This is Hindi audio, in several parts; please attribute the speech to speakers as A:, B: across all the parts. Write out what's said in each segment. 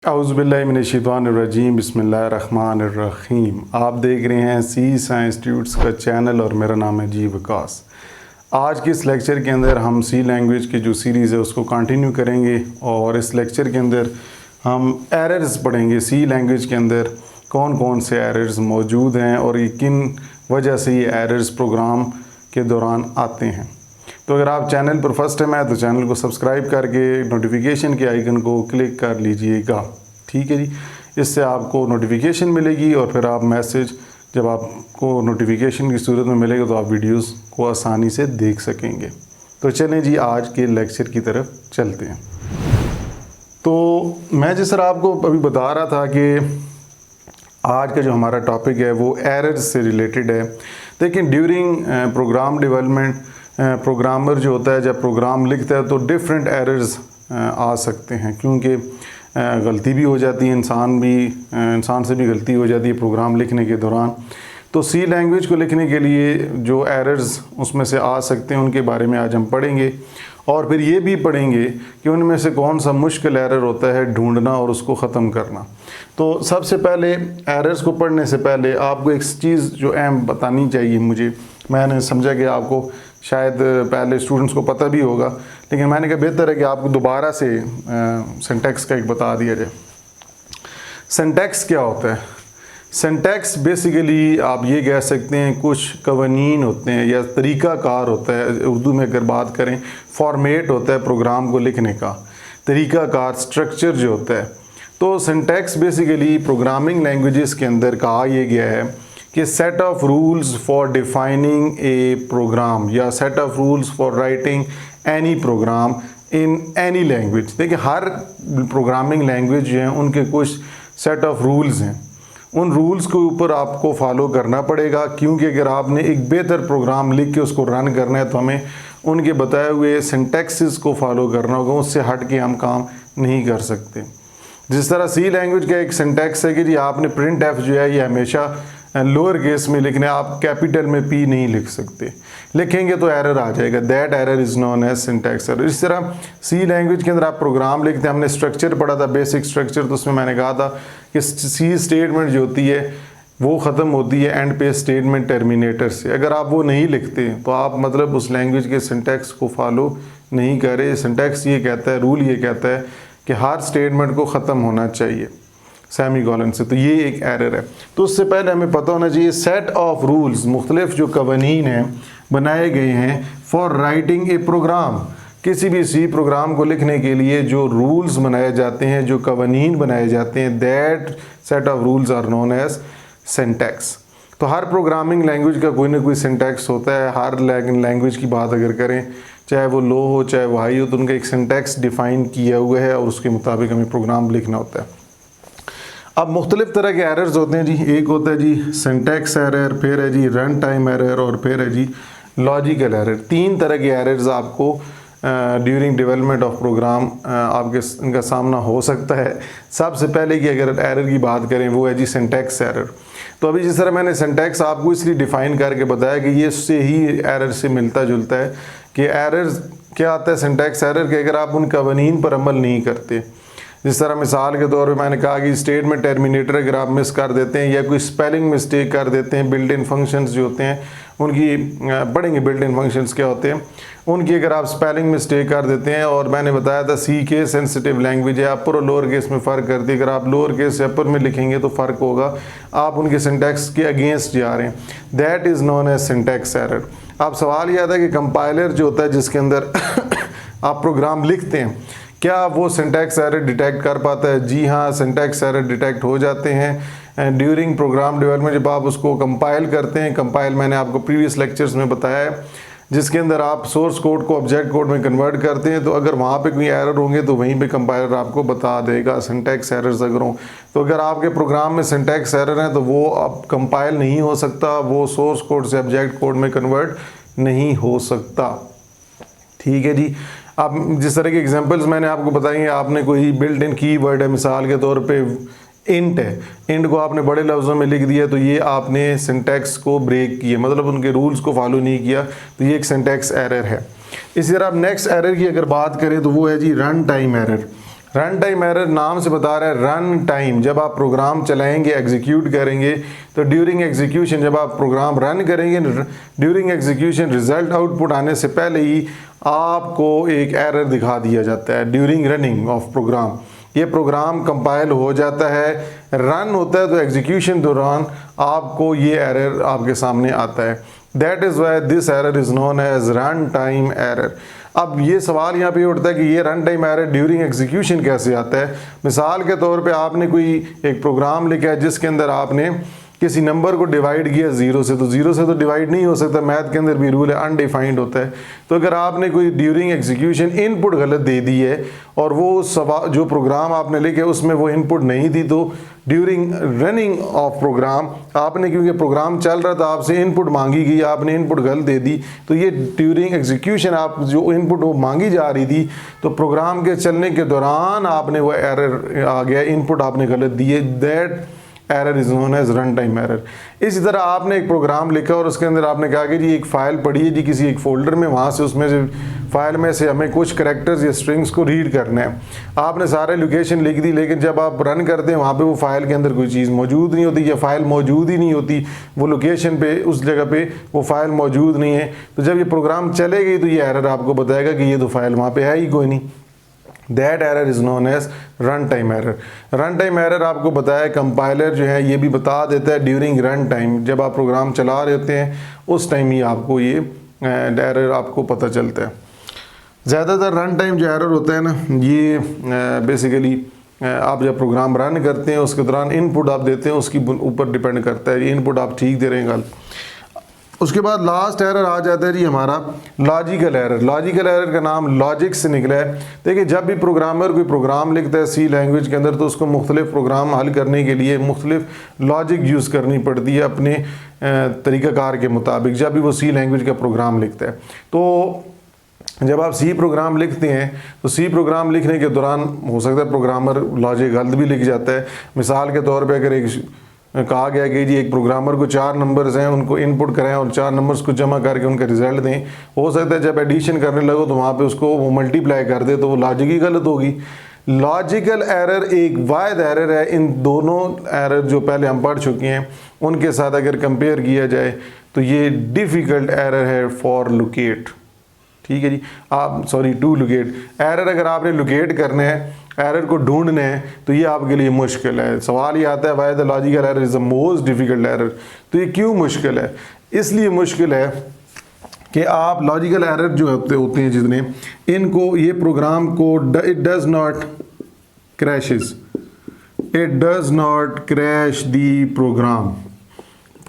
A: औज़ुबिल्लाहिमिनश्शैतानिर्रजीम बिस्मिल्लाहिर्रहमानिर्रहीम। आप देख रहे हैं सी साइंस इंस्टीट्यूट्स का चैनल और मेरा नाम है जी विकास। आज के इस लेक्चर के अंदर हम सी लैंग्वेज की जो सीरीज़ है उसको कंटिन्यू करेंगे और इस लेक्चर के अंदर हम एरर्स पढ़ेंगे। सी लैंग्वेज के अंदर कौन कौन से एरर्स मौजूद हैं और ये किन वजह से ये एरर्स प्रोग्राम के दौरान आते हैं। तो अगर आप चैनल पर फर्स्ट टाइम आए तो चैनल को सब्सक्राइब करके नोटिफिकेशन के आइकन को क्लिक कर लीजिएगा, ठीक है जी। इससे आपको नोटिफिकेशन मिलेगी और फिर आप मैसेज जब आपको नोटिफिकेशन की सूरत में मिलेगा तो आप वीडियोस को आसानी से देख सकेंगे। तो चलें जी आज के लेक्चर की तरफ चलते हैं। तो मैं जिस तरह आपको अभी बता रहा था कि आज का जो हमारा टॉपिक है वो एरर्स से रिलेटेड है। लेकिन ड्यूरिंग प्रोग्राम डेवलपमेंट प्रोग्रामर जो होता है जब प्रोग्राम लिखता है तो डिफरेंट एरर्स आ सकते हैं, क्योंकि गलती भी हो जाती है, इंसान से भी गलती हो जाती है प्रोग्राम लिखने के दौरान। तो सी लैंग्वेज को लिखने के लिए जो एरर्स उसमें से आ सकते हैं उनके बारे में आज हम पढ़ेंगे और फिर ये भी पढ़ेंगे कि उनमें से कौन सा मुश्किल एरर होता है ढूंढना और उसको ख़त्म करना। तो सबसे पहले एरर्स को पढ़ने से पहले आपको एक चीज़ जो अहम बतानी चाहिए मुझे, मैंने समझा कि आपको शायद पहले स्टूडेंट्स को पता भी होगा, लेकिन मैंने कहा बेहतर है कि आपको दोबारा से सिंटैक्स का एक बता दिया जाए। सिंटैक्स क्या होता है? सिंटैक्स बेसिकली आप ये कह सकते हैं कुछ कवानीन होते हैं या तरीक़ाकार होता है। उर्दू में अगर बात करें फॉर्मेट होता है प्रोग्राम को लिखने का, तरीक़ाकार स्ट्रक्चर जो होता है। तो सिंटैक्स बेसिकली प्रोग्रामिंग लैंग्वेजेस के अंदर कहा यह गया है कि set of rules for defining a program या set of rules for writing any program in any language. देखिए हर प्रोग्रामिंग लैंग्वेज जो हैं उनके कुछ सेट ऑफ रूल्स हैं, उन रूल्स के ऊपर आपको फॉलो करना पड़ेगा, क्योंकि अगर आपने एक बेहतर प्रोग्राम लिख के उसको रन करना है तो हमें उनके बताए हुए सिंटैक्सेस को फॉलो करना होगा, उससे हट के हम काम नहीं कर सकते। जिस तरह सी लैंग्वेज का एक सिंटैक्स है कि जी आपने प्रिंट एफ जो है ये हमेशा लोअर केस में लिखने, आप कैपिटल में पी नहीं लिख सकते, लिखेंगे तो एरर आ जाएगा। That error is known as syntax error. इस तरह सी लैंग्वेज के अंदर आप प्रोग्राम लिखते हैं, हमने स्ट्रक्चर पढ़ा था, बेसिक स्ट्रक्चर, तो उसमें मैंने कहा था कि सी स्टेटमेंट जो होती है वो ख़त्म होती है एंड पे स्टेटमेंट टर्मिनेटर से। अगर आप वो नहीं लिखते तो आप मतलब उस लैंग्वेज के सिंटैक्स को फॉलो नहीं कर रहे। सिंटैक्स ये कहता है, रूल ये कहता है कि हर स्टेटमेंट को ख़त्म होना चाहिए सेमीकोलन से, तो ये एक एरर है। तो उससे पहले हमें पता होना चाहिए सेट ऑफ रूल्स, मुख्तलिफ जो कवानीन हैं बनाए गए हैं फॉर राइटिंग ए प्रोग्राम। किसी भी सी प्रोग्राम को लिखने के लिए जो रूल्स बनाए जाते हैं, जो कवानीन बनाए जाते हैं, that set of rules are known as syntax. तो हर प्रोग्रामिंग लैंग्वेज का कोई ना कोई सिंटैक्स होता है। हर लैंग्वेज की बात अगर करें, चाहे वो लो हो चाहे वो हाई हो, तो उनका एक सिंटैक्स डिफ़ाइन किया हुआ है और उसके मुताबिक हमें प्रोग्राम लिखना होता है। अब मुख्तलिफ तरह के एरर्स होते हैं जी। एक होता है जी सिंटैक्स एरर, फिर है जी रन टाइम एरर और फिर है जी लॉजिकल एरर। तीन तरह के एरर्स आपको ड्यूरिंग डेवलपमेंट ऑफ प्रोग्राम आपके इनका सामना हो सकता है। सबसे पहले की अगर एरर की बात करें वो है जी सिंटैक्स एरर। तो अभी जिस तरह मैंने सिंटैक्स आपको इसलिए डिफ़ाइन करके बताया कि ये उससे ही एरर से मिलता जुलता है कि एरर्स क्या आता है सिंटैक्स एरर के अगर आप उन कवानीन पर अमल नहीं करते। जिस तरह मिसाल के तौर पे मैंने कहा कि स्टेटमेंट टर्मिनेटर अगर आप मिस कर देते हैं या कोई स्पेलिंग मिस्टेक कर देते हैं, बिल्ट इन फंक्शंस जो होते हैं उनकी पढ़ेंगे, बिल्ट इन फंक्शंस क्या होते हैं, उनकी अगर आप स्पेलिंग मिस्टेक कर देते हैं। और मैंने बताया था सी के सेंसिटिव लैंग्वेज है, अपर और लोअर केस में फ़र्क करती है। अगर आप लोअर केस से अपर में लिखेंगे तो फ़र्क होगा, आप उनके सिंटैक्स के अगेंस्ट जा रहे हैं। That is known as syntax error. अब सवाल यह आता है कि कंपाइलर जो होता है जिसके अंदर आप प्रोग्राम लिखते हैं, क्या वो सिंटैक्स एरर डिटेक्ट कर पाता है? जी हाँ, सिंटैक्स एरर डिटेक्ट हो जाते हैं ड्यूरिंग प्रोग्राम डेवलपमेंट। जब आप उसको कंपाइल करते हैं, कंपाइल मैंने आपको प्रीवियस लेक्चर्स में बताया है, जिसके अंदर आप सोर्स कोड को ऑब्जेक्ट कोड में कन्वर्ट करते हैं, तो अगर वहाँ पे कोई एरर होंगे तो वहीं पे कंपाइलर आपको बता देगा सिंटैक्स एरर्स अगर हों। तो अगर आपके प्रोग्राम में सिंटैक्स एरर हैं तो वो अब कंपाइल नहीं हो सकता, वो सोर्स कोड से ऑब्जेक्ट कोड में कन्वर्ट नहीं हो सकता, ठीक है जी। अब जिस तरह के एग्जांपल्स मैंने आपको बताएंगे, आपने कोई बिल्ट इन कीवर्ड है, मिसाल के तौर पे इंट है, इंट को आपने बड़े लफ्ज़ों में लिख दिया तो ये आपने सिंटैक्स को ब्रेक किया, मतलब उनके रूल्स को फॉलो नहीं किया, तो ये एक सिंटैक्स एरर है। इसी तरह आप नेक्स्ट एरर की अगर बात करें तो वो है जी run time error. Run time error नाम से बता रहा है रन टाइम, जब आप प्रोग्राम चलाएंगे, एग्जीक्यूट करेंगे, तो ड्यूरिंग एग्जीक्यूशन जब आप प्रोग्राम रन करेंगे, ड्यूरिंग एग्जीक्यूशन रिजल्ट आउटपुट आने से पहले ही आपको एक एरर दिखा दिया जाता है ड्यूरिंग रनिंग ऑफ प्रोग्राम। ये प्रोग्राम कंपाइल हो जाता है, रन होता है, तो एग्जीक्यूशन दौरान आपको ये एरर आपके सामने आता है। That is why this error is known as run time error. अब ये सवाल यहाँ पे उठता है कि ये run time error during execution कैसे आता है। मिसाल के तौर पे आपने कोई एक प्रोग्राम लिखा है जिसके अंदर आपने किसी नंबर को डिवाइड किया ज़ीरो से, तो ज़ीरो से तो डिवाइड नहीं हो सकता, मैथ के अंदर भी रूल है अनडिफाइंड होता है। तो अगर आपने कोई ड्यूरिंग एग्जीक्यूशन इनपुट गलत दे दी है और वो सवाल जो प्रोग्राम आपने लिखे उसमें वो इनपुट नहीं थी, तो ड्यूरिंग रनिंग ऑफ प्रोग्राम आपने, क्योंकि प्रोग्राम चल रहा था, आपसे इनपुट मांगी गई, आपने इनपुट गलत दे दी, तो ये ड्यूरिंग एग्जीक्यूशन आप जो इनपुट वो मांगी जा रही थी, तो प्रोग्राम के चलने के दौरान आपने वो एरर आ गया, इनपुट आपने गलत दिए, that error is known as run time error. इसी तरह आपने एक प्रोग्राम लिखा और उसके अंदर आपने कहा कि जी एक फ़ाइल पड़ी है जी किसी एक फ़ोल्डर में, वहाँ से उसमें से फ़ाइल में से हमें कुछ करैक्टर्स या स्ट्रिंग्स को रीड करना है। आपने सारे लोकेशन लिख दी, लेकिन जब आप रन करते हैं वहाँ पे वो फ़ाइल के अंदर कोई चीज़ मौजूद नहीं होती या फ़ाइल मौजूद ही नहीं होती, वो लोकेशन पे उस जगह पे वो फ़ाइल मौजूद नहीं है। तो जब ये प्रोग्राम चलेगी तो ये एरर आपको बताएगा कि ये तो फ़ाइल वहाँ पर है ही कोई नहीं। That error is known as run time error. Run time error आपको बताया कंपाइलर जो है ये भी बता देता है ड्यूरिंग रन टाइम, जब आप प्रोग्राम चला रहे होते हैं उस टाइम ही आपको ये एरर आपको पता चलता है। ज़्यादातर रन टाइम जो एरर होता है ना, ये बेसिकली आप जब प्रोग्राम रन करते हैं उसके दौरान इनपुट आप देते हैं उसकी ऊपर डिपेंड करता है, इनपुट आप ठीक दे रहे हैं गलत। उसके बाद लास्ट एरर आ जाता है जी हमारा लॉजिकल एरर। लॉजिकल एरर का नाम लॉजिक से निकला है। देखिए जब भी प्रोग्रामर कोई प्रोग्राम लिखता है सी लैंग्वेज के अंदर, तो उसको मुख्तलिफ प्रोग्राम हल करने के लिए मुख्तलिफ लॉजिक यूज़ करनी पड़ती है अपने तरीक़ाकार के मुताबिक, जब भी वो सी लैंग्वेज का प्रोग्राम लिखता है। तो जब आप सी प्रोग्राम लिखते हैं तो सी प्रोग्राम लिखने के दौरान हो सकता है प्रोग्रामर लॉजिक गलत भी लिख जाता है। मिसाल के तौर पे अगर एक कहा गया कि जी एक प्रोग्रामर को 4 नंबर्स हैं, उनको इनपुट करें और 4 नंबर्स को जमा करके उनका रिजल्ट दें, हो सकता है जब एडिशन करने लगो तो वहाँ पे उसको वो मल्टीप्लाई कर दे, तो वो लॉजिक ही गलत होगी। लॉजिकल एरर एक वाहिद एरर है। इन दोनों एरर जो पहले हम पढ़ चुके हैं उनके साथ अगर कंपेयर किया जाए तो ये डिफ़िकल्ट एरर है फॉर लोकेट। ठीक है जी, आप सॉरी टू लोकेट एरर, अगर आपने लोकेट करना है, एरर को ढूंढना है, तो ये आपके लिए मुश्किल है। सवाल ये आता है why the logical error is the most difficult error. तो ये क्यों मुश्किल है? इसलिए मुश्किल है कि आप लॉजिकल एरर जो होते हैं जितने, इनको ये प्रोग्राम को it does not crashes, it does not crash the program.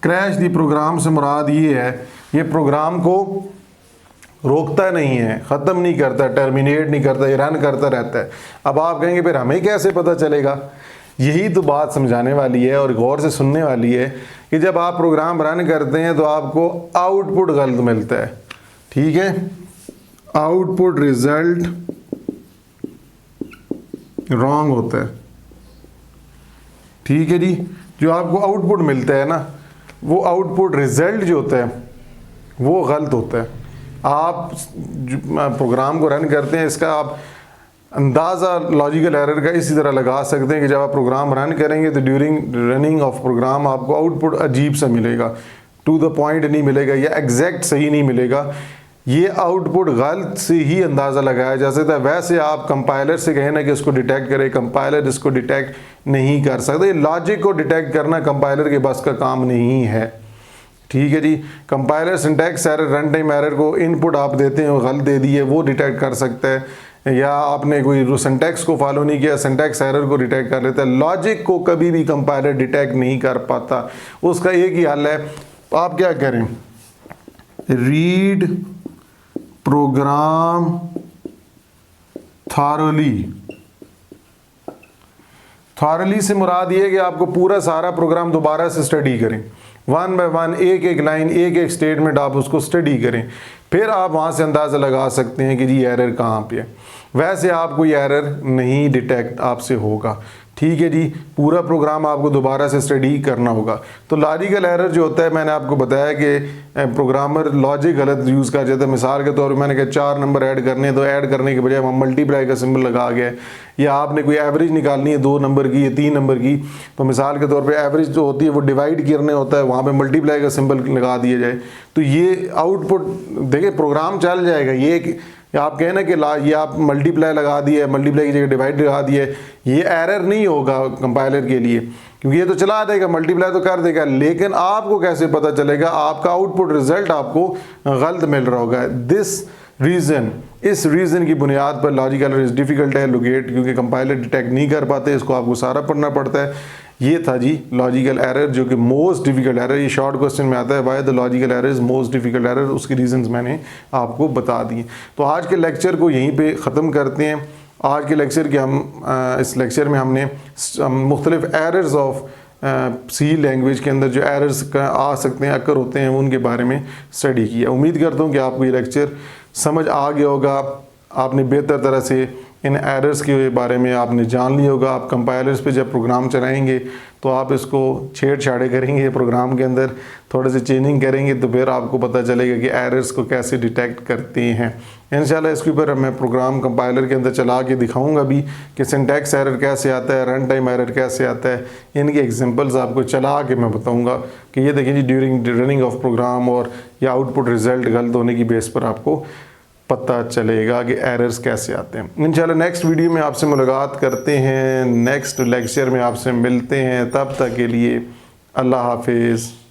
A: Crash the program से मुराद ये है, ये प्रोग्राम को रोकता नहीं है, ख़त्म नहीं करता, टर्मिनेट नहीं करता, ये रन करता रहता है। अब आप कहेंगे फिर हमें कैसे पता चलेगा? यही तो बात समझाने वाली है और गौर से सुनने वाली है कि जब आप प्रोग्राम रन करते हैं तो आपको आउटपुट गलत मिलता है। ठीक है, आउटपुट रिजल्ट रॉन्ग होता है। ठीक है जी, जो आपको आउटपुट मिलता है ना, वो आउटपुट रिजल्ट जो होता है वो गलत होता है। आप प्रोग्राम को रन करते हैं, इसका आप अंदाज़ा लॉजिकल एरर का इसी तरह लगा सकते हैं कि जब आप प्रोग्राम रन करेंगे तो ड्यूरिंग रनिंग ऑफ प्रोग्राम आपको आउटपुट अजीब सा मिलेगा, टू द पॉइंट नहीं मिलेगा या एग्जैक्ट सही नहीं मिलेगा। ये आउटपुट गलत से ही अंदाज़ा लगाया जा सकता है। वैसे आप कंपाइलर से कहें ना कि इसको डिटेक्ट करे, कंपाइलर इसको डिटेक्ट नहीं कर सकता। ये लॉजिक को डिटेक्ट करना कंपाइलर के बस का काम नहीं है। ठीक है जी, compiler syntax error, run time error को इनपुट आप देते हैं और गलत दे दिए, वो डिटेक्ट कर सकता है, या आपने कोई सिंटैक्स को फॉलो नहीं किया, सिंटैक्स एरर को डिटेक्ट कर लेता है। लॉजिक को कभी भी कंपाइलर डिटेक्ट नहीं कर पाता। उसका एक ही हल है, आप क्या करें, रीड प्रोग्राम थॉरली से मुराद ये है कि आपको पूरा सारा प्रोग्राम दोबारा से स्टडी करें, वन बाय वन, एक एक लाइन, एक एक स्टेटमेंट आप उसको स्टडी करें, फिर आप वहाँ से अंदाज़ा लगा सकते हैं कि जी एरर कहाँ पे है। वैसे आप कोई एरर नहीं डिटेक्ट आपसे होगा। ठीक है जी, पूरा प्रोग्राम आपको दोबारा से स्टडी करना होगा। तो लॉजिकल एरर जो होता है, मैंने आपको बताया कि प्रोग्रामर लॉजिक गलत यूज़ कर जाता है। मिसाल के तौर पर मैंने कहा 4 नंबर ऐड करने, तो ऐड करने के बजाय हम मल्टीप्लाई का सिंबल लगा गया, या आपने कोई एवरेज निकालनी है 2 नंबर की या 3 नंबर की, तो मिसाल के तौर पे एवरेज जो होती है वो डिवाइड करने होता है, वहाँ पे मल्टीप्लाई का सिंबल लगा दिया जाए, तो ये आउटपुट देखिए प्रोग्राम चल जाएगा। ये आप कहें ना कि ये आप मल्टीप्लाई लगा दिए, मल्टीप्लाई की जगह डिवाइड लगा दिए, ये एरर नहीं होगा कंपाइलर के लिए, क्योंकि ये तो चला देगा, मल्टीप्लाई तो कर देगा, लेकिन आपको कैसे पता चलेगा आपका आउटपुट रिजल्ट आपको गलत मिल रहा होगा। इस रीज़न की बुनियाद पर लॉजिकल एरर डिफ़िकल्ट है लोकेट, क्योंकि कंपाइलर डिटेक्ट नहीं कर पाते, इसको आपको सारा पढ़ना पड़ता है। ये था जी लॉजिकल एरर, जो कि मोस्ट डिफ़िकल्ट एरर, ये शॉर्ट क्वेश्चन में आता है, why the logical error is most difficult error, उसकी रीजंस मैंने आपको बता दिए। तो आज के लेक्चर को यहीं पे ख़त्म करते हैं। आज के लेक्चर के इस लेक्चर में हमने मुख्तलिफ एरर्स ऑफ सी लैंग्वेज के अंदर जो एरर्स आ सकते हैं, अक्कर होते हैं, उनके बारे में स्टडी किया। उम्मीद करता हूँ कि आपको ये लेक्चर समझ आ गया होगा, आपने बेहतर तरह से इन एरर्स के बारे में आपने जान लिया होगा। आप कंपाइलर्स पे जब प्रोग्राम चलाएंगे तो आप इसको छेड़छाड़े करेंगे, प्रोग्राम के अंदर थोड़े से चेंजिंग करेंगे, तो फिर आपको पता चलेगा कि एरर्स को कैसे डिटेक्ट करते हैं। इंशाल्लाह इसके ऊपर मैं प्रोग्राम कंपाइलर के अंदर चला के दिखाऊंगा भी कि सिंटैक्स एरर कैसे आता है, रन टाइम एरर कैसे आता है, इनके एग्जांपल्स आपको चला के मैं बताऊंगा कि ये देखिए जी ड्यूरिंग रनिंग ऑफ प्रोग्राम, और या आउटपुट रिज़ल्ट गलत होने की बेस पर आपको पता चलेगा कि एरर्स कैसे आते हैं। इंशाल्लाह नेक्स्ट वीडियो में आपसे मुलाकात करते हैं, नेक्स्ट लेक्चर में आपसे मिलते हैं। तब तक के लिए अल्लाह हाफिज़।